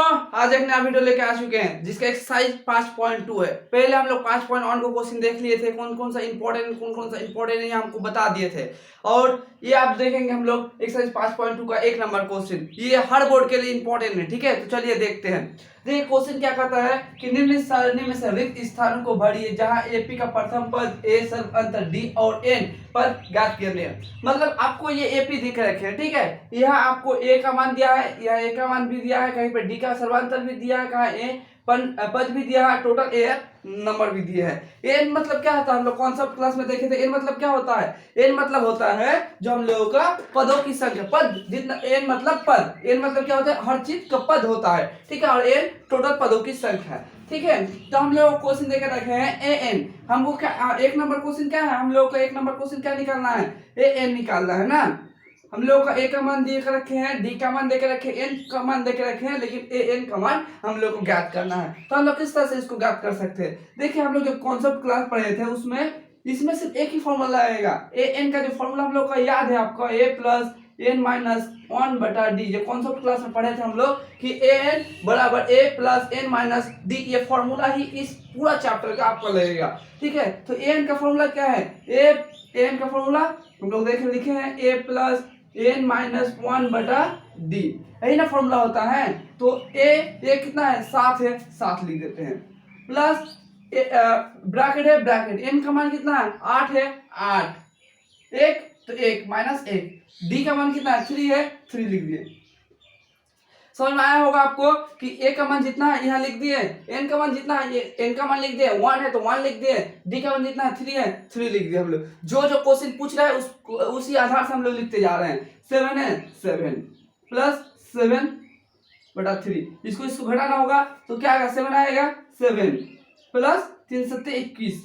आज एक नया वीडियो लेके आ चुके हैं जिसका एक्सरसाइज 5.2 है। पहले हम लोग 5.1 को क्वेश्चन देख लिए थे, कौन कौन सा इंपॉर्टेंट है हमको बता दिए थे। और ये आप देखेंगे हम लोग एक्सरसाइज 5.2 का 1 नंबर क्वेश्चन, ये हर बोर्ड के लिए इंपॉर्टेंट है। ठीक है, तो चलिए देखते हैं। देखिए क्वेश्चन क्या कहता है कि निम्न सारणी में से रिक्त स्थानों को भरिए जहां एपी का प्रथम पद, ए सर्व अंतर डी और एन पद ज्ञात करने। मतलब आपको ये एपी दिख रखे हैं, ठीक है। यहाँ आपको ए का मान दिया है, यहाँ ए का मान भी दिया है, कहीं पे डी का सर्वांतर भी दिया है, कहाँ ए पद भी दिया है, टोटल ए नंबर भी दिया है। एन मतलब क्या होता है, हम लोग कॉन्सेप्ट क्लास में देखे थे। एन मतलब क्या होता है, एन मतलब होता है जो हम लोगों का पदों की संख्या, पद जितना, एन मतलब पद, एन मतलब क्या होता है, हर चीज का पद होता है, ठीक है। और एन टोटल पदों की संख्या है, ठीक है। तो हम लोग क्वेश्चन देकर रखे हैं ए एन। हमको क्या एक नंबर क्वेश्चन क्या है, हम लोग का एक नंबर क्वेश्चन क्या निकालना है, ए एन निकालना है ना। हम लोग का ए का मान देकर रखे हैं, डी का मान देकर रखे हैं, एन का मान देकर रखे हैं, लेकिन ए एन का मान हम लोग को ज्ञात करना है। तो हम लोग किस तरह से इसको ज्ञात कर सकते हैं। देखिए हम लोग जो कॉन्सेप्ट क्लास पढ़े थे उसमें इसमें सिर्फ एक ही फॉर्मूला आएगा। ए एन का जो फॉर्मूला हम लोग का याद है आपका, ए प्लस एन माइनस 1 बटा डी। जो कॉन्सेप्ट क्लास में पढ़े थे हम लोग कि ए एन बराबर ए प्लस एन माइनस डी, ये फॉर्मूला ही इस पूरा चैप्टर का आपको लगेगा, ठीक है। तो ए एन का फॉर्मूला क्या है, ए एन का फॉर्मूला हम लोग देखे लिखे हैं, ए प्लस एन माइनस 1 बटा डी, यही ना फॉर्मूला होता है। तो ए कितना है, 7 है, 7 लिख देते हैं, प्लस ब्रैकेट है, ब्रैकेट एन का मान कितना है, 8 है, 8 एक तो 1 माइनस 1, डी का मान कितना है, 3 है, 3 लिख दिए। समझ में आया होगा आपको कि ए का मान जितना है यहाँ लिख दिए, एन का मान जितना है, ये एन का मान लिख दिए, 1 है तो 1 लिख दिए, डी का मान जितना है 3 है, 3 लिख दिए। हम लोग जो जो क्वेश्चन पूछ रहा है उसी आधार से हम लोग लिखते जा रहे हैं। 7 है, 7 प्लस 7 बटा 3, इसको घटाना होगा तो क्या आएगा, 7 आएगा, 7 प्लस 3 7 21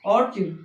और 3।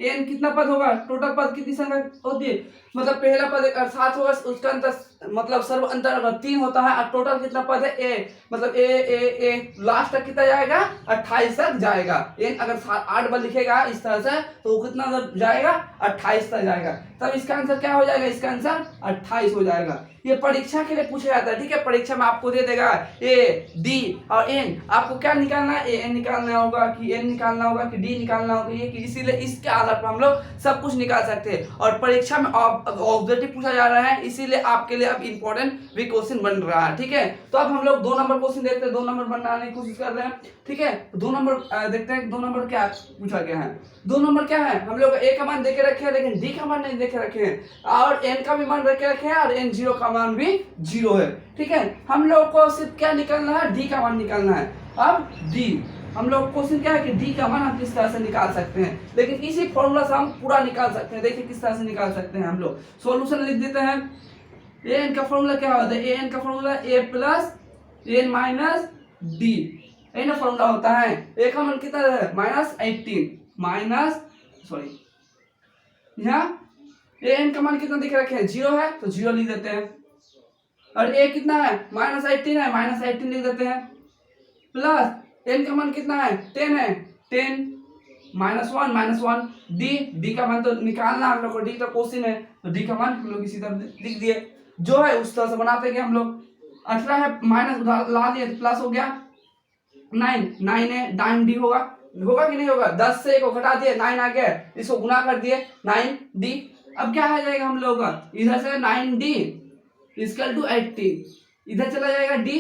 एन कितना पद होगा, टोटल पद कितनी संख्या होती है, मतलब पहला पद 7 होगा, उसका अंतर मतलब सर्व अंतर अगर 3 होता है, और टोटल कितना पद है, ए मतलब ए लास्ट तक कितना जाएगा, 28 तक जाएगा। एन अगर 8 बार लिखेगा इस तरह से तो वो कितना जाएगा, 28 तक जाएगा। तब इसका आंसर क्या हो जाएगा, इसका आंसर 28 हो जाएगा। ये परीक्षा के लिए पूछा जाता है, ठीक है। परीक्षा में आपको दे देगा ए डी और एन, आपको क्या निकालना है, ए एन निकालना होगा कि एन निकालना होगा कि डी निकालना होगा, ये कि इसीलिए इसके आधार पर हम लोग सब कुछ निकाल सकते हैं। और परीक्षा में ऑब्जेक्टिव पूछा जा रहा है, इसीलिए आपके लिए अब इंपॉर्टेंट भी क्वेश्चन बन रहा है, ठीक है। तो अब हम लोग 2 नंबर क्वेश्चन देखते हैं, 2 नंबर बनाने की कोशिश कर रहे हैं, ठीक है। 2 नंबर देखते हैं, 2 नंबर क्या पूछा गया है। 2 नंबर क्या है, हम लोग ए का मान देके रखे हैं, लेकिन डी का मान नहीं देके रखे हैं, और एन का भी मान देके रखे हैं, और एन 0 का मान भी 0 है, ठीक है। हम लोग को सिर्फ क्या निकालना है, डी का मान निकालना है। अब डी हम लोग क्वेश्चन क्या है कि डी का मान हम किस तरह से निकाल सकते हैं, लेकिन इसी फॉर्मूला से हम पूरा निकाल सकते हैं। देखिए किस तरह से निकाल सकते हैं। हम लोग सॉल्यूशन लिख देते हैं। ए एन का फॉर्मूला क्या होता है, ए एन का फॉर्मूला ए प्लस एन माइनस डी, यही ना फॉर्मूला होता है। ए का मान कितना है, -18 माइनस सॉरी, यहाँ ए एन का मान कितना दिख रखे हैं, 0 है तो 0 लिख देते हैं, और ए कितना है, -18 है, -18 लिख देते हैं, प्लस एन का मान कितना है, 10 है, 10 -1 डी का मान तो निकालना हम लोग को, डी का क्वेश्चन है तो डी का मान हम लोग इसी तरह लिख दिए, जो है उस तरह से बनाते गए हम लोग। 18 है, माइनस ला दिए तो प्लस हो गया, 9 है, 9 डी होगा कि नहीं होगा, 10 से 1 को घटा दिए, 9 आ गया, इसको गुना कर दिए, 9 डी। अब क्या आ जाएगा हम लोग का, इधर से 9 डी इक्वल टू 18, इधर चला जाएगा डी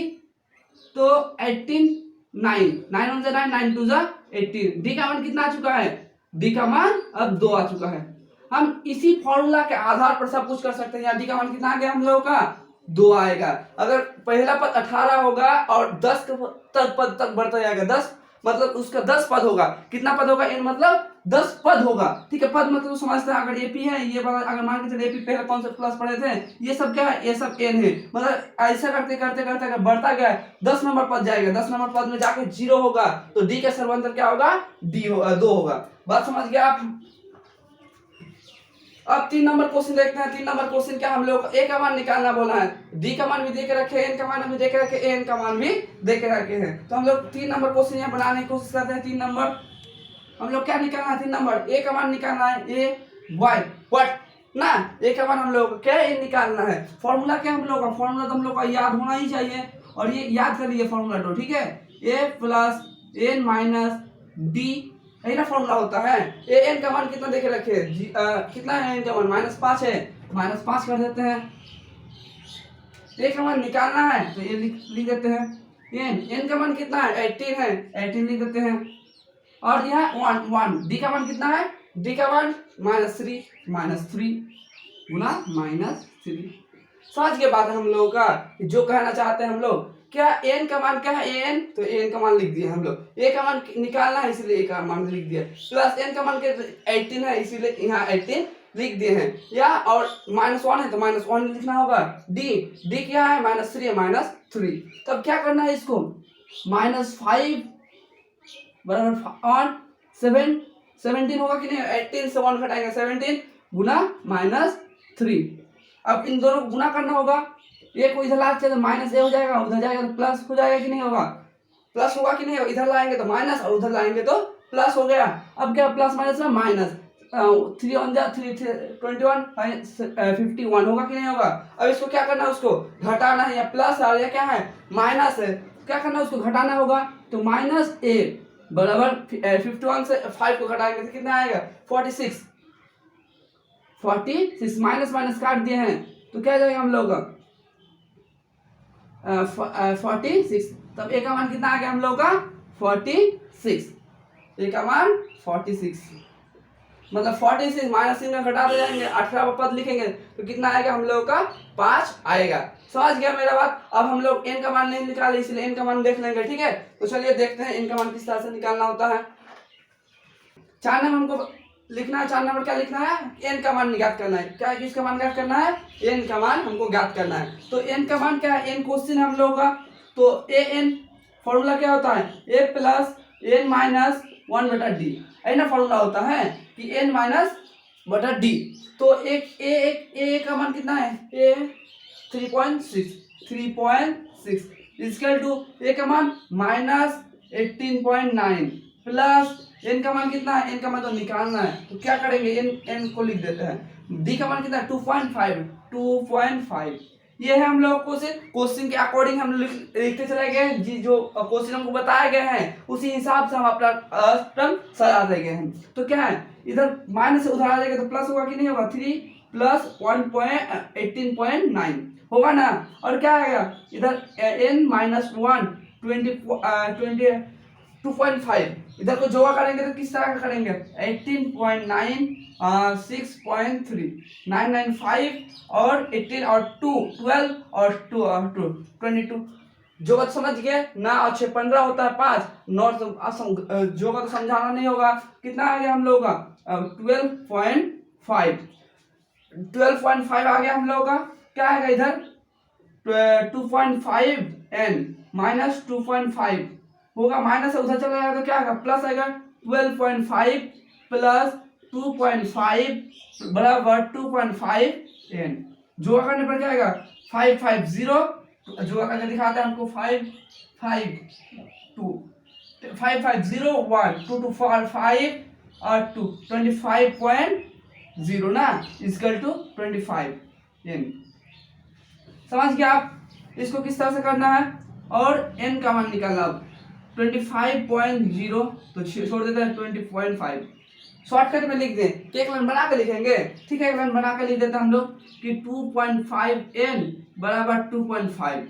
तो 18 9 9 1 9 9 2 18, डी का मान कितना आ चुका है, डी का मान अब 2 आ चुका है। हम इसी फॉर्मूला के आधार पर सब कुछ कर सकते हैं। यहाँ डी का मान कितना आ गया हम लोगों का, 2 आएगा। अगर पहला पद 18 होगा और 10 पद तक बढ़ता जाएगा, 10 मतलब उसका 10 पद होगा, कितना पद होगा, एन मतलब 10 पद होगा, ठीक है। पद मतलब समझते हैं, अगर एपी है, ये अगर मान के चले एपी पहले कॉन्सेप्ट क्लास पढ़े थे, ये सब क्या है, ये सब एन है, मतलब ऐसा करते करते करते अगर बढ़ता गया 10 नंबर पद जाएगा, 10 नंबर पद में जाके 0 होगा तो डी का सर्वांतर क्या होगा, डी होगा, 2 होगा। बात समझ गया आप। अब 3 नंबर क्वेश्चन देखते हैं। 3 नंबर क्वेश्चन क्या, हम लोग ए का मान निकालना बोला है, डी का मान भी दे के रखे, एन का मान भी दे के रखे, एन का मान भी दे के रखे हैं। तो हम लोग 3 नंबर क्वेश्चन यहाँ बनाने की कोशिश करते हैं। 3 नंबर हम लोग क्या निकालना है, 3 नंबर ए का मान निकालना है, ए वाई व्हाट ना। ए का मान हम लोग को क्या है निकालना है। फॉर्मूला क्या हम लोग का, फॉर्मूला तो हम लोग का याद होना ही चाहिए, और ये याद कर लिए फॉर्मूला तो ठीक है। ए प्लस एन माइनस डी, यही ना फॉर्मूला होता है। ए एन का मान कितना देखे रखे, कितना है एन का मान, -5 है, -5 कर देते हैं। ए का मान निकालना है तो ये लिख देते हैं। एन का मान कितना है 18 है, 18 लिख देते हैं। और यह 1 डी का मान कितना है, डी का मान -3 गुना -3। समझ के बाद हम लोगों का जो कहना चाहते हैं हम लोग, क्या एन का मान क्या है, एन तो एन का मान लिख दिया हम लोग। ए का मान निकालना है इसलिए ए का मान लिख दिया, प्लस एन का मान 18 है इसीलिए यहाँ 18 लिख दिए हैं। या और -1 है तो -1 लिखना होगा। डी क्या है, -3 है, -3। तब क्या करना है इसको, -5 बराबर ऑन 17 होगा कि नहीं, 18 से 1 घटाएंगे 17 गुना -3। अब इन दोनों को गुना करना होगा, ये को इधर लाके तो माइनस ए हो जाएगा, उधर जाएगा तो प्लस हो जाएगा कि नहीं होगा, प्लस होगा कि नहीं होगा। इधर लाएंगे तो माइनस और उधर लाएंगे तो प्लस हो गया। अब क्या प्लस माइनस में माइनस, 3 on 3 21 51 होगा कि नहीं होगा। अब इसको क्या करना है, उसको घटाना है, या प्लस आ या क्या है माइनस है, क्या करना है उसको घटाना होगा। तो -a बराबर 51 से 5 को घटाएंगे तो कितना आएगा 46 माइनस माइनस काट दिए हैं तो क्या जाएगा हम लोग 46। तब ए का मान कितना आ गया हम लोग का 46, ए का मान 46 मतलब 46 -3 में घटा दे जाएंगे, 18 पद लिखेंगे तो कितना आएगा हम लोग का 5 आएगा। समझ गया मेरा बात। अब हम लोग एन का मान नहीं निकाले इसलिए एन का मान देख लेंगे, ठीक है। तो चलिए देखते हैं एन का मान किस तरह से निकालना होता है। 4 नंबर हमको लिखना है, 4 नंबर क्या लिखना है, एन का मान ज्ञात करना है। क्या किसका मान ज्ञात करना है, एन का मान हमको ज्ञात करना है। तो एन का मान क्या है, एन क्वेश्चन है हम लोग का। तो ए एन फॉर्मूला क्या होता है, ए प्लस एन माइनस 1/d, ऐसा फॉर्मूला होता है कि n माइनस डी। तो एक ए का मान कितना है, ए 3.6 इक्वल टू ए का मान -18.9 प्लस एन का मान कितना है, एन का मान तो निकालना है तो क्या करेंगे एन को लिख देते हैं। डी का मान कितना है 2.5। ये है हम लोग क्वेश्चन के अकॉर्डिंग हम लिखते चले गए, जो क्वेश्चन हमको बताए गए हैं उसी हिसाब से हम अपना टर्म सजा देंगे हैं। तो क्या है इधर माइनस से उधर आ जाएगा तो प्लस होगा कि नहीं होगा, 3 + 18.9 होगा ना। और क्या आएगा इधर n -1 2.5, इधर को जोड़ा करेंगे तो किस तरह का करेंगे 18.9 6.3 995 और 18 और 2 12 और 2 22 जो बात समझ गए ना। और 6 15 होता है 5 9 जो का तो समझाना नहीं होगा। कितना आ गया हम लोग का 12.5 आ गया हम लोग का। क्या आएगा इधर 2.5 n -2.5 होगा, माइनस से उधर चला जाएगा तो क्या आएगा प्लस आएगा। 12.5 प्लस 2.5 बराबर 2.5 n। जोड़ा करने पर क्या आएगा 550, जोड़ा करके दिखाते हैं हमको 550 1 2 2 4 5 और 2 25.0 ना इक्वल टू 25 n। समझ गया आप, इसको किस तरह से करना है। और n का मान निकालना 25.0 तो छोड़ देते हैं 20.5। शॉर्टकट में लिख दें कि एक लाइन बना के लिखेंगे, ठीक है। एक लाइन बना के लिख देते हैं हम लोग कि 2.5 n बराबर 2.5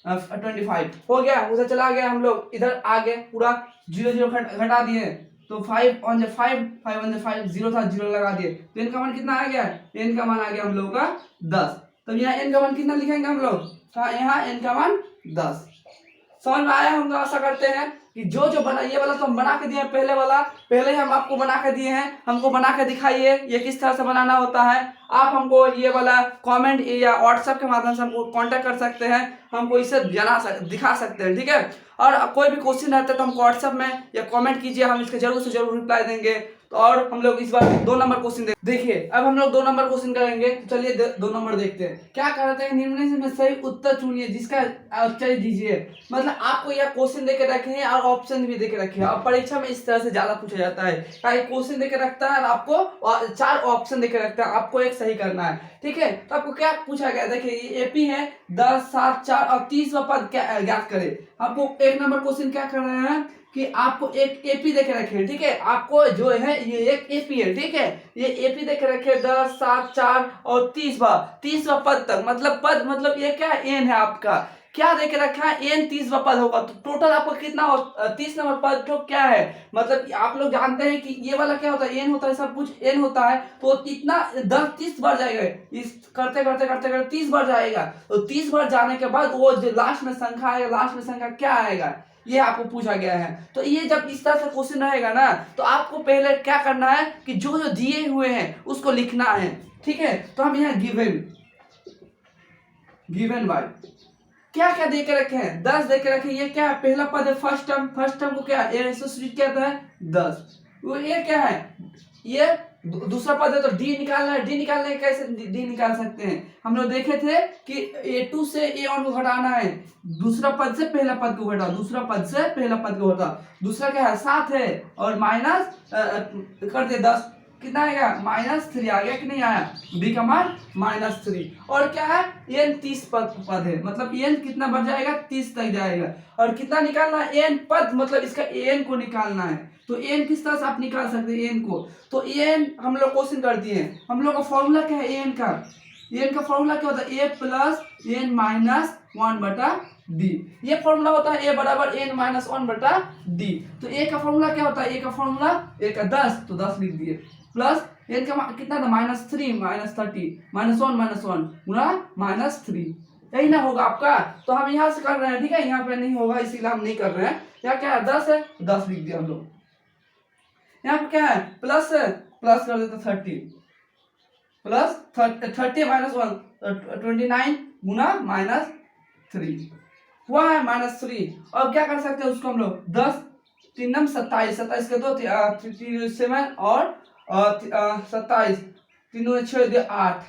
25 हो गया। उधर चला गया हम लोग, इधर आ गए पूरा 0 0 घटा दिए तो 5 on 5 0 था 0 लगा दिए तो n का मान कितना आ गया, n का मान आ गया हम लोग का 10। तो यहाँ n का मान कितना लिखेंगे हम लोग, यहाँ n का मान 10। समझ में आया। हम आशा करते हैं कि जो बना ये वाला तो हम बना के दिए हैं, पहले हम आपको बना के दिए हैं, हमको बना के दिखाइए ये किस तरह से बनाना होता है। आप हमको ये वाला कमेंट या व्हाट्सएप के माध्यम से हमको कांटेक्ट कर सकते हैं, हमको इसे दिखा सकते हैं, ठीक है। और कोई भी क्वेश्चन रहता है तो हमको व्हाट्सएप में या कमेंट कीजिए, हम इसके जरूर से जरूर रिप्लाई देंगे। तो और हम लोग इस बार 2 नंबर क्वेश्चन देखिए। अब हम लोग 2 नंबर क्वेश्चन करेंगे, तो चलिए 2 नंबर देखते हैं। क्या कहते हैं, निम्न में सही उत्तर चुनिए जिसका उत्तर दीजिए। मतलब आपको यह क्वेश्चन देके रखे हैं और ऑप्शन भी देके रखे हैं। अब परीक्षा में इस तरह से ज्यादा पूछा जाता है, क्वेश्चन देके रखता है और आपको 4 ऑप्शन देके रखता है, आपको एक सही करना है, ठीक है। तो आपको क्या पूछा गया, देखिए एपी है 10, 7, 4 और 30वां पद ज्ञात करें। आपको 1 नंबर क्वेश्चन क्या कर रहे हैं कि आपको एक एपी देके रखे हैं, ठीक है। आपको जो है ये एक एपी है, ठीक है। ये एपी देके रखे 10, 7, 4 और 30वां पद तक, मतलब पद मतलब ये क्या है, एन है आपका। क्या देके रखा है, एन 30वां पद होगा। तो टोटल आपको कितना 30 नंबर पद तो क्या है, मतलब आप लोग जानते हैं कि ये वाला क्या होता है, एन होता है, सब कुछ एन होता है। तो इतना 10 30 बार जाएगा, इस करते करते करते करते 30 बार जाएगा। तो 30 बार जाने के बाद वो जो लास्ट में संख्या आएगा, लास्ट में संख्या क्या आएगा, ये आपको पूछा गया है। तो ये जब इस तरह से क्वेश्चन रहेगा ना, तो आपको पहले क्या करना है कि जो जो दिए हुए हैं उसको लिखना है, ठीक है। तो हम यहाँ गिवन बाय क्या क्या दे के रखे हैं, 10 दे के रखे। ये क्या है, पहला पद है फर्स्ट टर्म को क्या है, क्या था है 10। वो ये क्या है, ये दूसरा पद है, तो डी निकालना है। डी निकालने कैसे डी निकाल सकते हैं, हम लोग देखे थे कि A2 से A1 को घटाना है, दूसरा पद से पहला पद को घटाओ, दूसरा पद से पहला पद को घटाओ। दूसरा क्या है 7 है और माइनस कर दे 10, कितना आएगा -3 आ गया कि नहीं आया, बी का मान -3। और क्या है n 30 पद है, मतलब n कितना बढ़ जाएगा 30 तक जाएगा। और कितना निकालना है, n पद मतलब इसका n को निकालना है। तो n किस तरह से आप निकाल सकते हैं n को, तो n हम लोग क्वेश्चन कर दिए। हम लोग का फॉर्मूला क्या है n का फॉर्मूला क्या होता है, a प्लस n माइनस 1 बटा d। ये फॉर्मूला होता है a बराबर n माइनस 1 बटा d। तो a का फॉर्मूला क्या होता है, a का फॉर्मूला a का 10, तो 10 लिख दिए, प्लस n का कितना था -3 -30 -1 गुना -3, यही ना होगा आपका। तो हम यहाँ से कर रहे हैं, ठीक है, यहाँ पे नहीं होगा इसीलिए हम नहीं कर रहे हैं। यहाँ क्या है 10 है, 10 लिख दिया हम लोग। यहाँ पे क्या है प्लस है, प्लस कर देते 30 प्लस 30 -1 29 गुना -3 हुआ है -3। अब क्या कर सकते हैं उसको हम लोग, 10 3 नम 27, 27 के 2 7 और 27 3 6 8,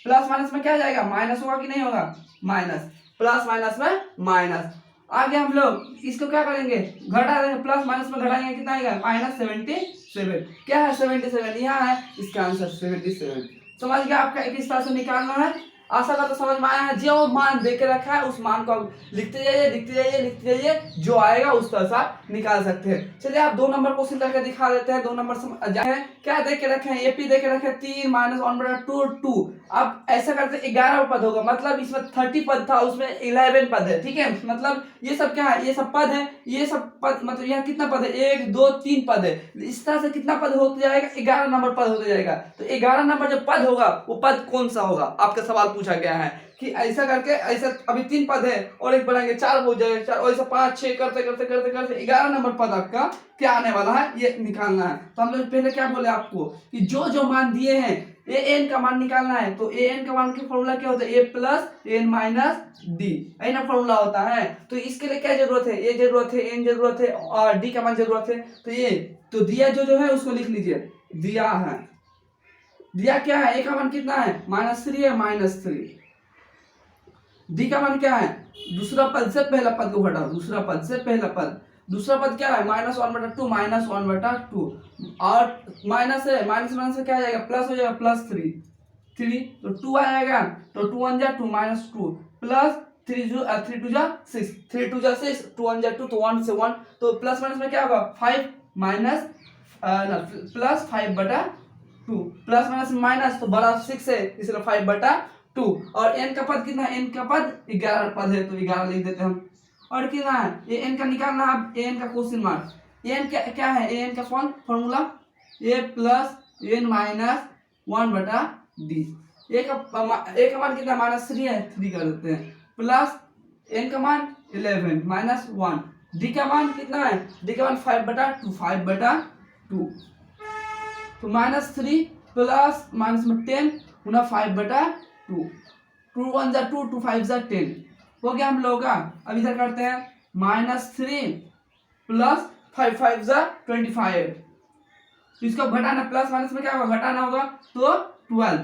प्लस माइनस में क्या जाएगा, माइनस होगा कि नहीं होगा, माइनस, प्लस माइनस में माइनस। आगे हम लोग इसको क्या करेंगे, घटा देंगे, प्लस माइनस में घटाएंगे, कितना आएगा -77। क्या है 77, यहाँ है, इसका आंसर 77। समझ गया आपका किस तरह से निकालना है। आशा करता समझ में आया है। जो मान दे के रखा है उस मान को लिखते जाइए लिखते जाइए लिखते जाइए, जो आएगा उस तरह से आप निकाल सकते हैं। चलिए आप 2 नंबर क्वेश्चन करके दिखा देते हैं। 2 नंबर क्या दे के रखे हैं, एपी दे के रखे 3 -1 बटा 2। अब ऐसा करते 11 पद होगा, मतलब इसमें 30 पद था, उसमें 11 पद है, ठीक है। मतलब ये सब क्या है, ये सब पद है, ये सब पद, मतलब यहाँ कितना पद है, 1 2 3 पद है। इस तरह से कितना पद होते जाएगा, 11 नंबर पद होते जाएगा। तो 11 नंबर जो पद होगा वो पद कौन सा होगा, आपका सवाल पूछा गया है कि ऐसा करके, ऐसा अभी 3 पद है और एक बढ़ाएंगे 4 हो जाएगा, 4 और ऐसा 5 6 करते करते करते करते 11 नंबर पद आपका क्या आने वाला है, ये निकालना है। तो हम लोग पहले क्या बोले आपको कि जो जो मान दिए हैं ए एन का मान निकालना है। तो ए एन का मान की फॉर्मूला क्या होता है, ए प्लस एन माइनस डी, यही ना फॉर्मूला होता है। तो इसके लिए क्या जरूरत है, ए जरूरत है, एन जरूरत है और डी का मान जरूरत है। तो ये तो दिया जो है उसको लिख लीजिए, दिया है, दिया क्या है, ए का मान कितना है -3 है, -3। डी का मान क्या है, दूसरा पद से पहला पद को घटाओ, दूसरा पद से पहला पद, दूसरा पद क्या है -1 बटा 2, -1 बटा 2 और माइनस है, माइनस से क्या आ जाएगा, प्लस हो जाएगा, +3 तो 2 आ जाएगा। तो 2 1 जा 2 -2 प्लस 3 2 जा 6, 3 2 जा 6, 2 1 जा 2, तो 1 से 1, तो प्लस माइनस में क्या होगा 5 माइनस प्लस 5 बटा 2, प्लस माइनस माइनस तो बड़ा 6 है इसलिए 5 बटा 2। और n का पद कितना है, n का पद 11 पद है, तो 11 लिख देते हैं हम। और कितना है, ये n का निकालना है। अब n का क्वेश्चन मार्क, n क्या है, n का formula a plus n minus 1 बटा d। a का मान कितना -3 है, 3 कर देते हैं, प्लस n का मान 11 माइनस 1, d का मान कितना है, d का मान 5 बटा 2, 5 बटा 2, तो -3 प्लस माइनस में 10 गुना 5 बटा 2, 2 1 जा 2, 2 5 जा 10 हो गया हम लोग का। अब इधर करते हैं -3 प्लस 5 5 जा 25 तो इसको घटाना, प्लस माइनस में क्या होगा, घटाना होगा तो 12।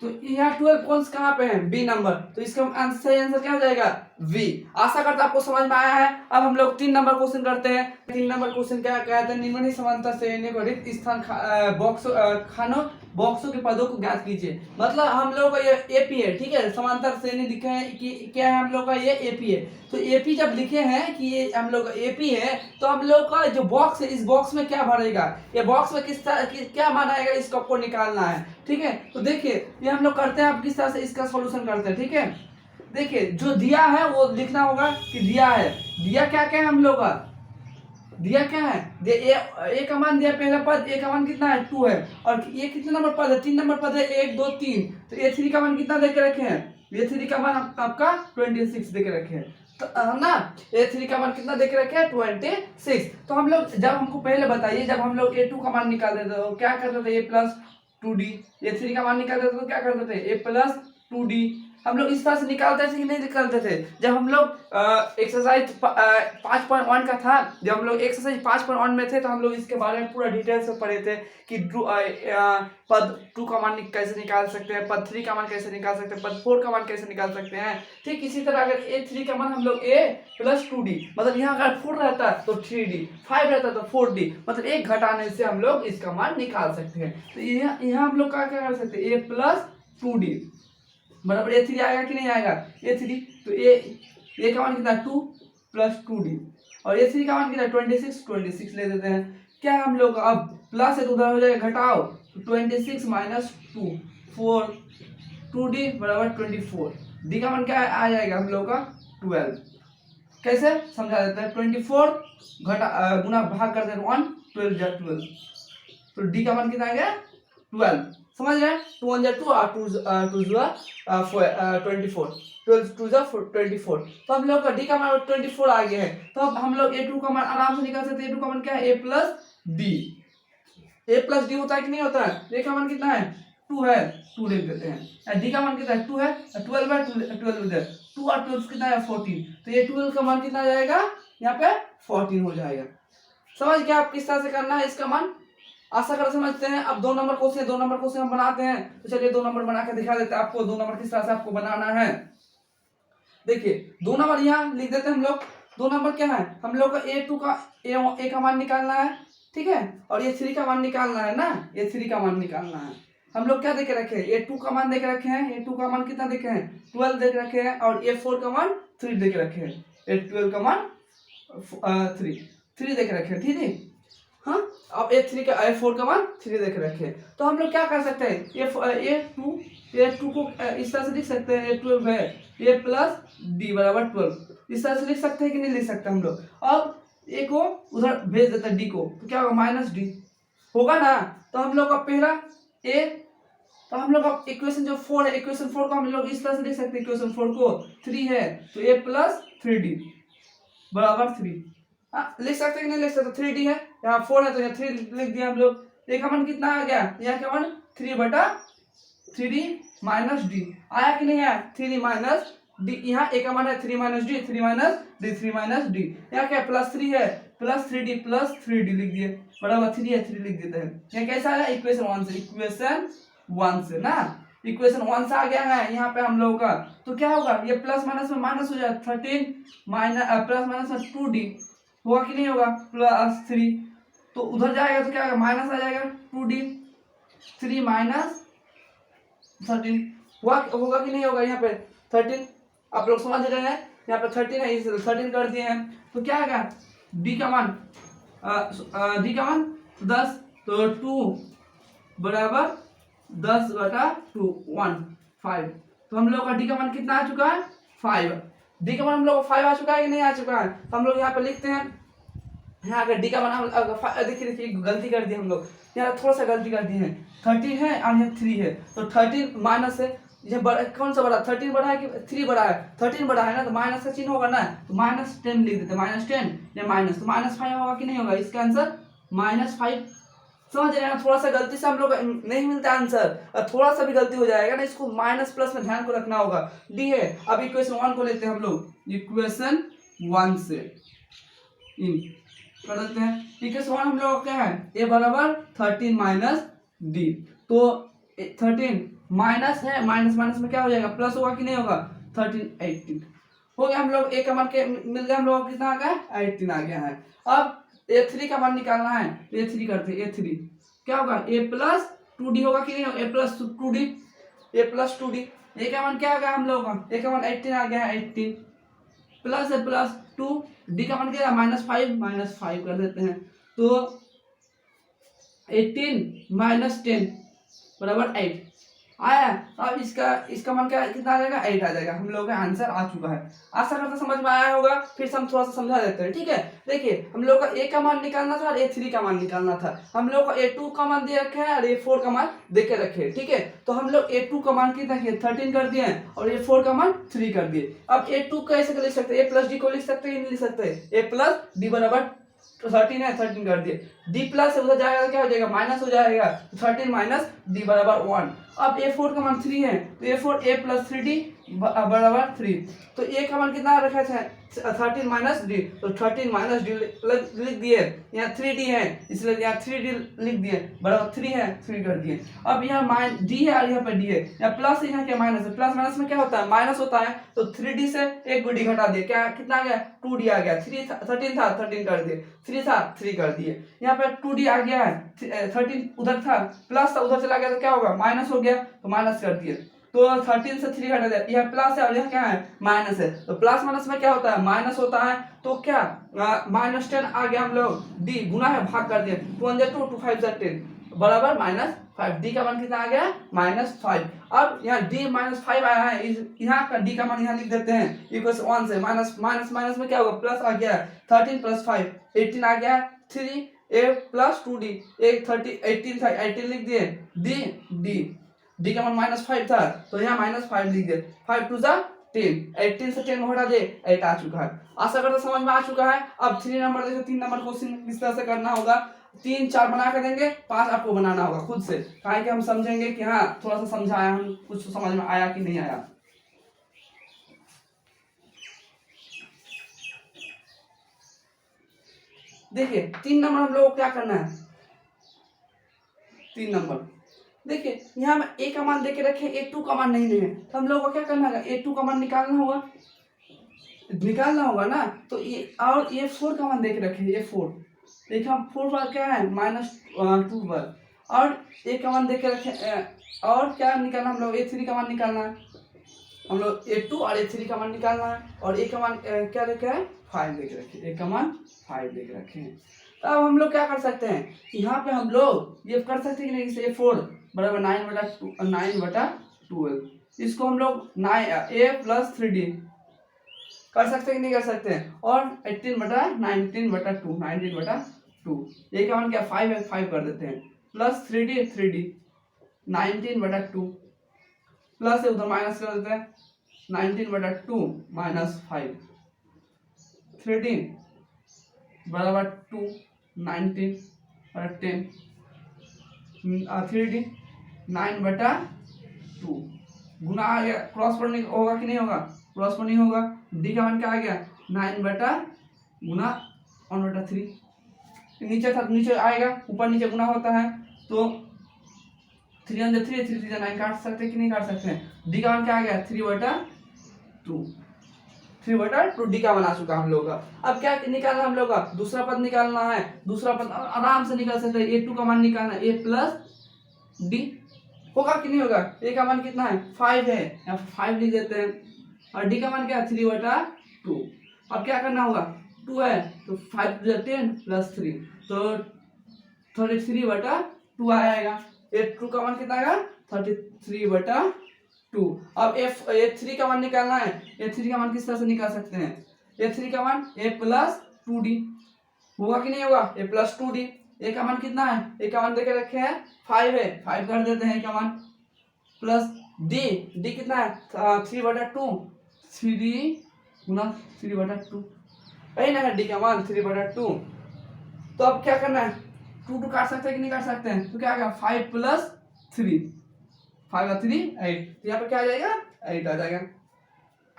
तो यहाँ 12 कौन कहाँ पे है, बी नंबर, तो इसका सही आंसर क्या हो जाएगा, वी। आशा करता आपको समझ में आया है। अब हम लोग 3 नंबर क्वेश्चन करते हैं। 3 नंबर क्वेश्चन क्या कहते हैं, निम्नलिखित समांतर श्रेणी को रिक्त स्थान बॉक्सों के पदों को ज्ञात कीजिए। मतलब हम लोग का ये एपी है, ठीक है, समांतर श्रेणी लिखे हैं कि क्या है हम लोग का, ये एपी है। तो एपी जब लिखे हैं कि ये हम लोग एपी है, तो हम लोग का जो बॉक्स है, इस बॉक्स में क्या भरेगा, ये बॉक्स में क्या मान आएगा, इसको आपको निकालना है, ठीक है। तो देखिए ये हम लोग करते हैं, आप किस तरह से इसका सॉल्यूशन करते हैं, ठीक है। देखिए जो दिया है वो लिखना होगा कि दिया है, दिया क्या क्या है हम लोग का, दिया क्या है, ए का मान दिया, पहला पद ए का मान कितना है, 2 है, और ये कितने नंबर पद है, 3 नंबर पद है, 1 2 3। तो ए3 का मान कितना दे के रखे हैं, ए3 का मान आपका 26 दे के रखे हैं, तो ना ए3 का मान कितना दे के रखे हैं, 26। तो हम लोग जब, हमको पहले बताइए, जब हम लोग ए2 का मान निकाल देते तो क्या करते थे, ए प्लस 2d, ए3 का मान निकाल देते तो क्या करते थे, ए प्लस 2d। हम लोग इस तरह से निकालते थे कि नहीं निकालते थे, जब हम लोग एक्सरसाइज 5.1 का था, जब हम लोग एक्सरसाइज 5.1 में थे, तो हम लोग इसके बारे में पूरा डिटेल से पढ़े थे कि पद 2 का मान कैसे निकाल सकते हैं, पद 3 का मान कैसे निकाल सकते हैं, पद 4 का मान कैसे निकाल सकते हैं। ठीक इसी तरह अगर ए3 का मान हम लोग ए प्लस 2d, मतलब यहाँ अगर 4 रहता तो 3d, 5 रहता तो 4d, मतलब एक घटाने से हम लोग इसका मान निकाल सकते हैं। तो यहाँ हम लोग क्या कर सकते हैं, ए प्लस 2d बराबर ए3 आएगा कि नहीं आएगा, ए3, तो ए का मान कितना 2 प्लस 2d, और ए3 का मान कितना 26 ले देते हैं। क्या हम लोग अब प्लस है तो उधर हो जाएगा घटाओ, तो 26 माइनस 2 4, 2d बराबर 24, d का मान क्या आ जाएगा हम लोग का 12। कैसे समझा देते हैं, 24 गुना भाग करते हैं 1, 12 जा 12, तो d का मान कितना आ गया 12। समझ रहे हैं, 2 1 जा 2 और 2 जा 24, 12 2 जा 24, तो हम लोग का d का मान 24 आ गया है। तो अब हम लोग a2 का मान आराम से निकाल सकते हैं। a2 का मान क्या है, a प्लस d होता है कि नहीं होता है, a का मान कितना है 2 है, 2 लिख देते हैं, d का मान कितना है 2 है, 12 है, 12 इधर 2 और 12 कितना है 14, तो ये 12 का मान कितना आ जाएगा यहाँ पे 14 हो जाएगा। समझ गया आप किस तरह से करना है इसका मान, आशा कर समझते हैं। अब 2 नंबर क्वेश्चन हम बनाते हैं, तो चलिए 2 नंबर बना के दिखा देते हैं आपको 2 नंबर किस तरह से आपको बनाना है। देखिए 2 नंबर यहाँ लिख देते हैं हम लोग। 2 नंबर क्या है, हम लोग का a2 का a का मान निकालना है, ठीक है, और a3 का मान निकालना है ना, a3 का मान निकालना है। हम लोग क्या देके रखे हैं, a2 का मान देके रखे हैं, a2 का मान कितना देखे हैं 12 देके रखे हैं, और a4 का मान 3 देके रखे हैं, a12 का मान 3 देके रखे हैं, ठीक है। हाँ अब a3 का a4 का मान 3 देके रखे हैं। तो हम लोग क्या कर सकते हैं, a2 को इस तरह से लिख सकते हैं, a12 है, a प्लस d बराबर 12, इस तरह से लिख सकते हैं कि नहीं लिख सकते हम लोग। अब a को उधर भेज देते हैं d को, तो क्या होगा माइनस d होगा ना। तो हम लोग का पहला a, तो हम लोग का इक्वेशन जो 4 है, इक्वेशन 4 को हम लोग इस तरह से लिख सकते हैं, इक्वेशन 4 को 3 है तो a प्लस 3d बराबर 3 लिख सकते हैं कि नहीं लिख सकते, 3d है, यहाँ 4 है तो यहाँ 3 लिख दिया हम लोग। एक मान कितना आ गया, यहाँ का मान 3 बटा 3d माइनस d आया कि नहीं आया, 3d माइनस d, यहाँ एक का मान है 3 माइनस d, 3 माइनस d, यहाँ क्या प्लस 3 है, प्लस 3d लिख दिए बराबर 3 है, 3 लिख देते हैं। यहाँ कैसा आया इक्वेशन 1 से ना, इक्वेशन 1 से आ गया है यहाँ पे हम लोगों का। तो क्या होगा, ये प्लस माइनस में माइनस हो जाए 13 माइनस प्लस माइनस में 2d होगा कि नहीं होगा, प्लस 3, तो उधर जाएगा तो क्या होगा माइनस आ जाएगा 2d, 3 माइनस 13 होगा कि नहीं होगा, यहाँ पे 13 आप लोग समझ रहे हैं, यहाँ पे 13 है इसलिए 13 कर दिए हैं। तो क्या आएगा d का मान 10, तो 2 बराबर 10 बटा 2 1 5, तो हम लोग का d का मान कितना आ चुका है 5, d का मान हम लोग 5 आ चुका है कि नहीं आ चुका है। तो हम लोग यहाँ पे लिखते हैं, यहाँ अगर d का मान हम देखिए गलती कर दी हम लोग, यहाँ थोड़ा सा गलती कर दी है, 13 है और यहाँ 3 है, तो 13 माइनस है, ये कौन सा बड़ा 13 बड़ा है कि 3 बड़ा है, 13 बड़ा है ना, तो माइनस का चिन्ह होगा ना, तो -10 लिख देते, -10 या माइनस, तो -5 होगा कि नहीं होगा, इसका आंसर -5। समझ रहे हैं, थोड़ा सा गलती से हम लोग नहीं मिलता आंसर, और थोड़ा सा भी गलती हो जाएगा ना, इसको माइनस प्लस में ध्यान को रखना होगा। डी है, अब इक्वेशन 1 को लेते हैं हम लोग, इक्वेशन 1 से कर देते हैं। इक्वेशन 1 हम लोग का क्या है, ए बराबर 13 माइनस डी। तो 13 माइनस है, माइनस माइनस में क्या हो जाएगा, प्लस होगा कि नहीं होगा, 13 18 हो गया। हम लोग ए का मान के मिल गया, हम लोग को कितना आ गया, 18 आ गया है। अब a3 का मान निकालना है, a3 करते हैं। a3 क्या होगा, a प्लस 2d होगा कि नहीं होगा, a plus 2d, a plus 2d। a का मान क्या आ गया हम लोग का, a का मान 18 आ गया है, 18 प्लस है प्लस 2, d का मान क्या है, -5 कर देते हैं। तो 18 माइनस 10 बराबर 8 आया। अब इसका मान क्या कितना आ जाएगा, 8 आ जाएगा। हम लोग का आंसर आ चुका है। आशा करता समझ में आया होगा। फिर से हम थोड़ा सा समझा देते हैं, ठीक है। देखिए हम लोग का ए का मान निकालना था और a3 का मान निकालना था। हम लोग का a2 का मान दे रखे हैं और a4 का मान दे के रखे हैं, ठीक है। तो हम लोग a2 का मान कितना किए, 13 कर दिए और a4 का मान 3 कर दिए। अब a2 कैसे लिख सकते हैं, a प्लस डी को लिख सकते हैं, नहीं लिख सकते, a प्लस डी बराबर 13 है, 13 कर दिए। डी प्लस से उधर जाएगा तो क्या हो जाएगा, माइनस हो जाएगा, 13 माइनस डी बराबर 1। अब a4 का मान 3 है, तो a4 a प्लस 3d बराबर 3। तो a का मान कितना रखा था, 13 माइनस डी, तो 13 माइनस डी लिख दिए। यहाँ 3d है इसलिए यहाँ 3d लिख दिए, बराबर 3 है, 3 कर दिए। अब यहाँ डी है और यहाँ पे डी है, यहाँ प्लस है, यहाँ क्या माइनस है, प्लस माइनस में क्या होता है, माइनस होता है। तो 3d से एक डी घटा दिए, क्या कितना आ गया, 2d आ गया। 13 था, 13 कर दिए, 3 था, 3 कर दिए। यहाँ पे 2d आ गया है, 13 उधर था, प्लस था, उधर चला गया तो क्या होगा, माइनस हो गया, तो माइनस कर दिए। तो 13 से 3 घटा दिया, यह प्लस है और यह क्या है, माइनस है। तो प्लस माइनस में क्या होता है, माइनस होता है। तो क्या -10 आ गया, हम लोग डी गुना है, भाग कर दिए, 2 1 2 2 5 10 बराबर -5। डी का मान कितना आ गया, -5। अब यहाँ डी -5 आया है, यहाँ का डी का मान यहाँ लिख देते हैं इक्वल 1 से। माइनस माइनस माइनस में क्या होगा, प्लस आ गया, 13 + 5 18 आ गया, 3 a प्लस 2d, एक 18 था, 18 लिख दिए, डी का मान -5 था, तो यहाँ -5 लिख दिए। 5 2 10, 18 से 10 घटा दे, 8 आ चुका है। आशा करता समझ में आ चुका है। अब 3 नंबर देखो, 3 नंबर क्वेश्चन किस तरह से करना होगा, 3 4 बना कर देंगे, 5 आपको बनाना होगा खुद से, कहा कि हम समझेंगे कि हाँ थोड़ा सा समझाया, हम कुछ समझ में आया कि नहीं आया। देखिए 3 नंबर हम लोग को क्या करना है, 3 नंबर देखिए यहाँ में a का मान देके रखे, a2 का मान नहीं है, तो हम लोग को क्या करना है, a2 का मान निकालना होगा ना। तो ये और a4 का मान देके रखे, a4 देखिए हम 4 पर क्या है, -2 पर, और a का मान देके रखे, और क्या निकालना हम लोग, a3 का मान निकालना है। हम लोग a2 और a3 का मान निकालना है, और a का मान क्या देखे है, 5 देके रखे, a का मान 5 देके रखे हैं। तो अब हम लोग क्या कर सकते हैं, यहाँ पे हम लोग ये कर सकते हैं कि नहीं, जैसे a4 बराबर 9/12, इसको हम लोग a प्लस 3d कर सकते हैं कि नहीं कर सकते हैं, और 19/2 ये क्या मान क्या, 5 है, 5 कर देते हैं, प्लस 3d 19/2 प्लस है, उधर माइनस कर देते हैं, 19/2 -5 13 बराबर 2 19/10 3d 9/2 गुना आ गया, क्रॉस पर नहीं होगा कि नहीं होगा, क्रॉस पर नहीं होगा। डी का मान क्या आ गया, 9 गुना 1/3, नीचे था नीचे आएगा, ऊपर नीचे गुना होता है, तो 3 3 3 3 9 काट सकते हैं कि नहीं काट सकते हैं। डी का मान क्या आ गया, 3/2 डी का मान आ चुका हम लोग का। अब क्या निकालना हम लोग का, दूसरा पद निकालना है। दूसरा पद आराम से निकाल सकते हैं, a2 का मान निकालना है, a प्लस डी होगा कि नहीं होगा। a का मान कितना है, 5 है, यहाँ 5 लिख देते हैं, और डी का मान क्या है, 3/2। अब क्या करना होगा, 2 है तो 5 10 प्लस 3, तो 33/2 आएगा। a2 का मान कितना आएगा, 33/2। अब a3 का मान निकालना है। a3 का मान किस तरह से निकाल सकते हैं, a3 का मान a प्लस 2d होगा कि नहीं होगा, a प्लस 2d। a का मान कितना है, a का मान देके रखे हैं 5 है, 5 कर देते हैं, a का मान प्लस d कितना है, 3/2, 3 गुना 3/2 यही ना है, d का मान 3/2। तो अब क्या करना है, 2 काट सकते हैं कि नहीं काट सकते हैं, तो क्या आ गया, 5 + 3 5 और 3 8, यहाँ पे क्या आ जाएगा, 8 आ जाएगा।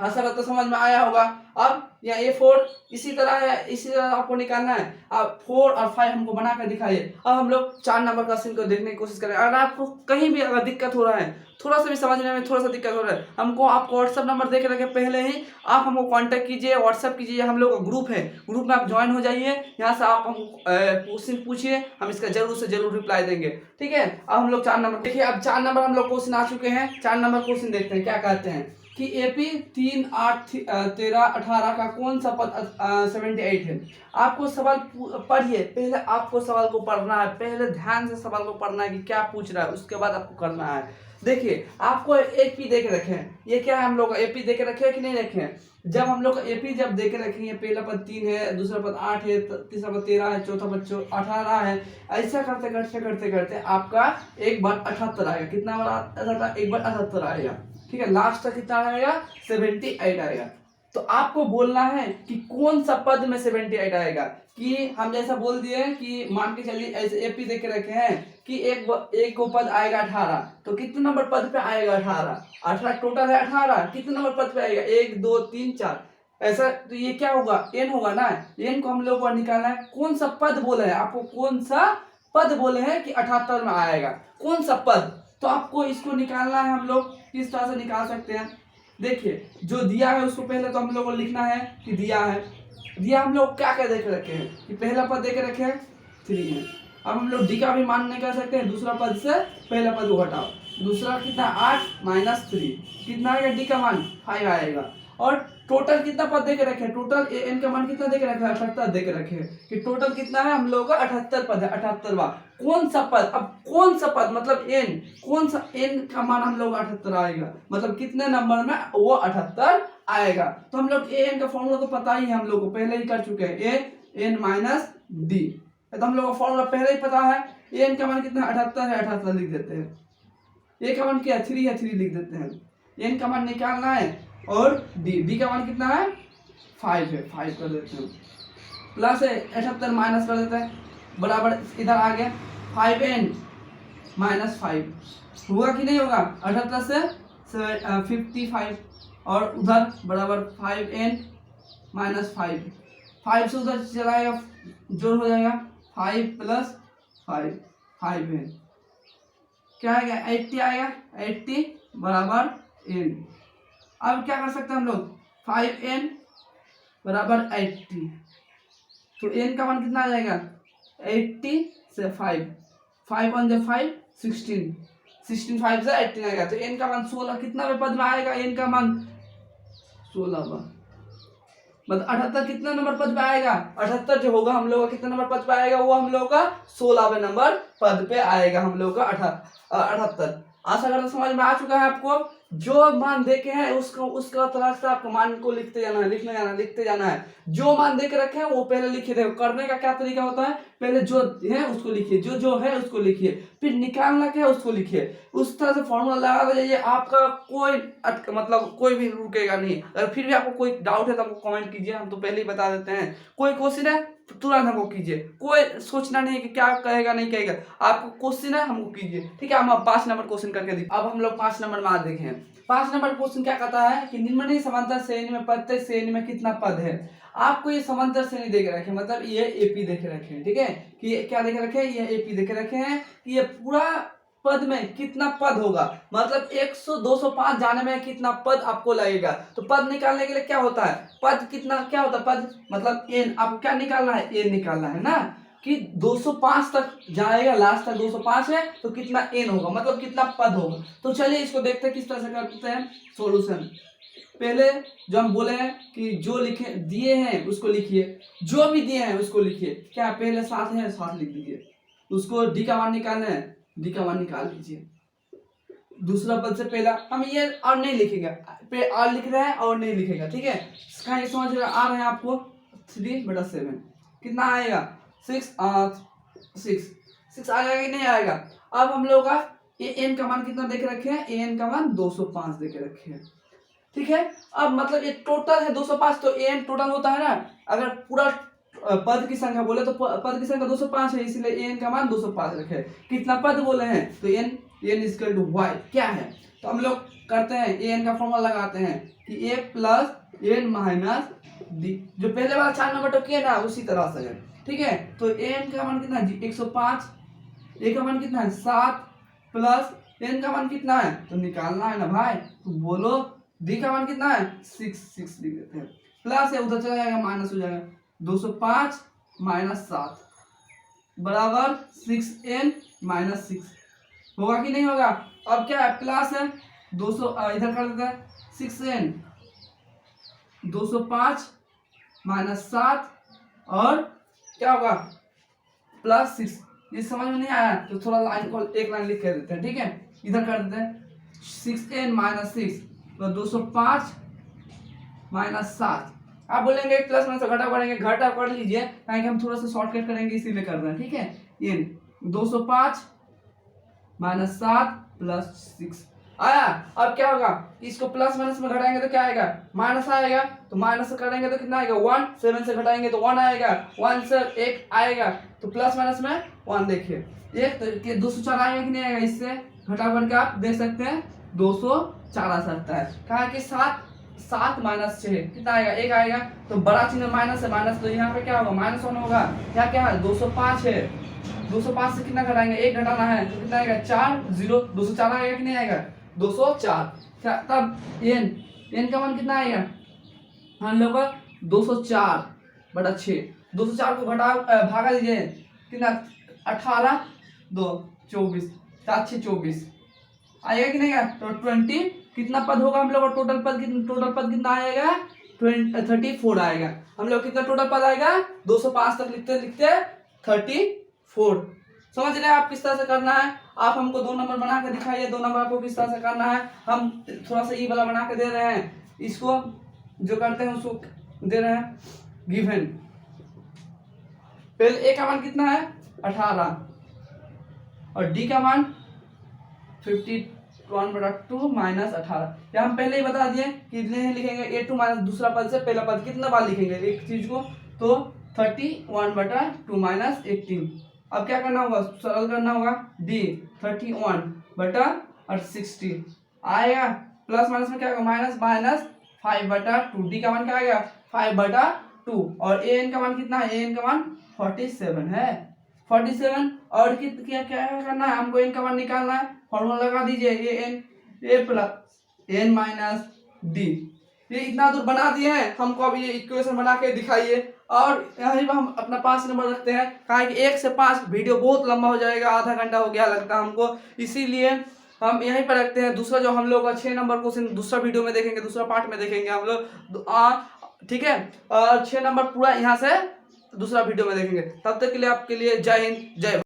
आशा करता समझ में आया होगा। अब यहाँ A4 इसी तरह है, इसी तरह आपको निकालना है। अब 4 और 5 हमको बना कर दिखाइए। अब हम लोग 4 नंबर का क्वेश्चन को देखने की कोशिश करें। अगर आपको कहीं भी अगर दिक्कत हो रहा है, थोड़ा सा भी समझने में थोड़ा सा दिक्कत हो रहा है, हमको आपको व्हाट्सअप नंबर देख रखे पहले ही, आप हमको कांटेक्ट कीजिए, व्हाट्सअप कीजिए। हम लोग का ग्रुप है, ग्रुप में आप ज्वाइन हो जाइए। यहाँ से आप हमको क्वेश्चन पूछिए, हम इसका जरूर से जरूर रिप्लाई देंगे। ठीक है, अब हम लोग 4 नंबर देखिए। अब 4 नंबर हम लोग क्वेश्चन आ चुके हैं। 4 नंबर क्वेश्चन देखते हैं क्या कहते हैं कि AP 3, 8, 13, 18 का कौन सा पद 78 है। आपको सवाल पढ़िए, पहले आपको सवाल को पढ़ना है, पहले ध्यान से सवाल को पढ़ना है कि क्या पूछ रहा है, उसके बाद आपको करना है। देखिए आपको AP दे के रखे हैं, ये क्या है, हम लोग AP दे के रखे हैं कि नहीं रखे हैं। जब हम लोग AP जब दे के रखेंगे, पहला पद 3 है, दूसरा पद 8 है, तीसरा पद 13 है, चौथा पद 18 है, ऐसा करते करते करते करते आपका 1 बार 78 आएगा। कितना बार 1 बार 78 आएगा। ठीक है, लास्ट तक कितना आएगा, 78 आएगा। तो आपको बोलना है कि कौन सा पद में 78 आएगा। कि हम जैसा बोल दिए कि मान के चलिए ऐसे AP देख के रखे हैं कि एक को पद आएगा 18, तो कितने नंबर पद पे आएगा 18 टोटल है 18, कितने नंबर पद पे आएगा 1 2 3 4 ऐसा। तो ये क्या होगा, n होगा ना। n को हम लोग को निकालना है, कौन सा पद बोले हैं आपको, कौन सा पद बोले हैं कि 78 में आएगा, कौन सा पद। तो आपको इसको निकालना है। हम लोग किस तरह से निकाल सकते हैं, देखिए जो दिया है उसको पहले तो हम लोग को लिखना है कि दिया है। दिया हम लोग क्या क्या देख रखे हैं कि पहला पद देख रखे हैं 3 है। अब हम लोग डी का भी मान नहीं कर सकते हैं, दूसरा पद से पहला पद को घटाओ, दूसरा कितना 8 माइनस 3 कितना आएगा, डी का मान 5 आएगा। और टोटल कितना पद दे के रखे हैं, टोटल एन का मान कितना दे के रखे हैं, 78 दे के रखे हैं कि टोटल कितना है हम लोगों का 78 पद है, 78वां। कौन सा पद, अब कौन सा पद मतलब एन, कौन सा एन का मान हम लोग 78 आएगा, मतलब कितने नंबर में वो 78 आएगा। तो हम लोग एन का फॉर्मूला तो पता ही है, हम लोग को पहले ही कर चुके हैं, ए एन माइनस डी, तो हम लोग को फॉर्मूला पहले ही पता है। एन का मान कितना 78 है, 78 लिख देते हैं। ए का मान क्या है 3 है, 3 लिख देते हैं। एन का मान निकालना है और डी का मान कितना है 5 है, 5 कर देते हैं। प्लस है 78 माइनस कर देते हैं, बराबर इधर आ गया 5n माइनस 5 होगा कि नहीं होगा, 78 से 55 और उधर बराबर 5n माइनस 5 से उधर चलाएगा, जोड़ हो जाएगा 5 प्लस 5n क्या आएगा 80 आएगा, 80 बराबर n। अब क्या कर सकते हैं हम लोग, 5n बराबर 80, तो n का मान कितना आ जाएगा 80 से 5 on the 5 16 5 से 18 आएगा। तो n का मान 16 कितना पद में आएगा, n का मान 16 मतलब 78 कितना नंबर पद पे आएगा, 78 जो होगा हम लोग का कितना नंबर पद पे आएगा, वो हम लोग का 16वें नंबर पद पे आएगा हम लोग का 78। आशा करता समझ में आ चुका है आपको। जो मान देखे हैं उसका तरह से आपको मान को लिखते जाना है, लिखते जाना है। जो मान दे के रखे हैं वो पहले लिखिए। देखो करने का क्या तरीका होता है, पहले जो है उसको लिखिए, जो है उसको लिखिए, फिर निकालना क्या है उसको लिखिए। उस तरह से फॉर्मूला लगा जाइए, आपका कोई मतलब कोई भी रुकेगा नहीं। अगर फिर भी आपको कोई डाउट है तो हमको कमेंट कीजिए, हम तो पहले ही बता देते हैं। कोई क्वेश्चन है तुरंत हमको कीजिए, कोई सोचना नहीं है कि क्या कहेगा नहीं कहेगा, आपको क्वेश्चन है हमको कीजिए। ठीक है, हम 5 नंबर क्वेश्चन करके देखिए। अब हम लोग 5 नंबर में आ देखें। 5 नंबर क्वेश्चन क्या कहता है कि निम्नलिखित समांतर श्रेणी में प्रत्येक श्रेणी में कितना पद है। आपको ये समांतर श्रेणी देके रखे, मतलब ये एपी देखे रखे हैं। ठीक है, कि ये क्या देखे रखे हैं, ये एपी देखे रखे हैं कि ये पूरा पद में कितना पद होगा, मतलब 100 205 जाने में कितना पद आपको लगेगा। तो पद निकालने के लिए क्या होता है, पद कितना क्या होता है, पद मतलब एन, आपको क्या निकालना है, एन निकालना है ना, कि 205 तक जाएगा, लास्ट तक 205 है तो कितना एन होगा, मतलब कितना पद होगा। तो चलिए इसको देखते हैं किस तरह से करते हैं सॉल्यूशन। पहले जो हम बोले हैं कि जो लिखे दिए हैं उसको लिखिए, जो भी दिए हैं उसको लिखिए। क्या पहले 7 है, 7 लिख दीजिए। उसको डी का मान निकालना है, डी का मान निकाल लीजिए। दूसरा पद से पहला हम ये और नहीं लिखेंगे, पे और लिख रहे हैं और नहीं लिखेगा। ठीक है, कहीं समझ आ रहे हैं आपको। 3/7 कितना आएगा, 6 आएगा कि नहीं आएगा। अब हम लोग का ये एन का मान कितना देके रखे हैं, एन का मान 205 देके रखे हैं। ठीक है, अब मतलब ये टोटल है 205, तो एन टोटल होता है ना, अगर पूरा पद की संख्या बोले तो पद की संख्या 205 है, इसलिए एन का मान 205 रखे। कितना पद बोले हैं तो एन इक्वल टू वाई क्या है, तो हम लोग करते हैं, ए एन का फॉर्मूला लगाते हैं कि ए प्लस एन माइनस डी, जो पहले वाला 4 नंबर तो किया ना उसी तरह से है, ठीक है। तो ए एन का मान कितना है 105, ए का मान कितना है 7 प्लस एन का मान कितना है तो निकालना है ना भाई, तो बोलो डी का मान कितना है 6 लिख देते हैं, प्लस है उधर चला जाएगा माइनस हो जाएगा, 205 माइनस 7 बराबर 6n माइनस 6 होगा कि नहीं होगा। अब क्या है प्लस है 200 इधर कर देते हैं 6n 205 माइनस 7 और क्या होगा प्लस 6। ये समझ में नहीं आया तो थोड़ा लाइन को एक लाइन लिख के देते हैं, ठीक है। इधर कर देते हैं 6n माइनस 6 तो 205 माइनस 7। आप बोलेंगे प्लस माइनस घटा करेंगे, घटा कर लीजिए ताकि हम थोड़ा सा शॉर्टकट करेंगे इसीलिए कर रहे हैं, ठीक है। ये 205 माइनस 7 प्लस 6 आया। अब क्या होगा इसको प्लस माइनस में घटाएंगे तो क्या आएगा माइनस आएगा, तो माइनस से करेंगे तो कितना आएगा 1, 7 से घटाएंगे तो 1 आएगा, 1 से 1 आएगा तो प्लस माइनस में 1 देखिए एक तो 204 आएगा कि नहीं आएगा, इससे घटा करके आप देख सकते हैं 204 आ सकता है। कहा कि 7 माइनस 6 कितना आएगा 1 आएगा, तो बड़ा चिन्ह माइनस है, माइनस तो यहाँ पे क्या होगा माइनस 1 होगा। यहाँ क्या है 205 है, 205 से कितना घटाएंगे 1 घटाना है तो कितना आएगा 4 0 204 आएगा कि नहीं आएगा 204। तब एन का मान कितना आएगा हम लोग का 204 बटा 6, 204 को घटा भागा दीजिए कितना 18 2 24 7 6 24 आएगा कि नहीं आएगा, तो 20 कितना पद होगा हम लोग का टोटल पद कितना आएगा 34 आएगा। हम लोग कितना टोटल पद आएगा 205 तक लिखते लिखते 34। समझ रहे हैं आप किस तरह से करना है। आप हमको 2 नंबर बना के दिखाइए, 2 नंबर आपको किस तरह से करना है। हम थोड़ा सा ई वाला बना के दे रहे हैं, इसको जो करते हैं उसको दे रहे हैं गिवन। पहले ए का मान कितना है 18 और डी का मान 51/2 माइनस 18। या हम पहले ही बता दिए कि नहीं लिखेंगे a2 माइनस दूसरा पद से पहला पद कितना बार लिखेंगे एक चीज को, तो 31/2 माइनस 18। अब क्या करना होगा सरल करना होगा d 31/60 आएगा, प्लस माइनस में क्या होगा माइनस माइनस 5/2, डी का मान क्या आएगा 5/2 और ए एन का मान कितना है, ए एन का मान 47 है 47। और क्या क्या करना है हमको एन का मान निकालना है, फॉर्मूला लगा दीजिए ए प्लस एन माइनस डी। ये इतना दूर बना दिए हैं, हमको अब ये इक्वेशन बना के दिखाइए। और यहीं पर हम अपना 5 नंबर रखते हैं, कहा कि 1 से 5 वीडियो बहुत लंबा हो जाएगा, आधा घंटा हो गया लगता है हमको, इसीलिए हम यहीं पर रखते हैं। दूसरा जो हम लोग का 6 नंबर क्वेश्चन दूसरा वीडियो में देखेंगे, दूसरा पार्ट में देखेंगे हम लोग, ठीक है। और 6 नंबर पूरा यहाँ से दूसरा वीडियो में देखेंगे। तब तक के लिए आपके लिए जय हिंद जय।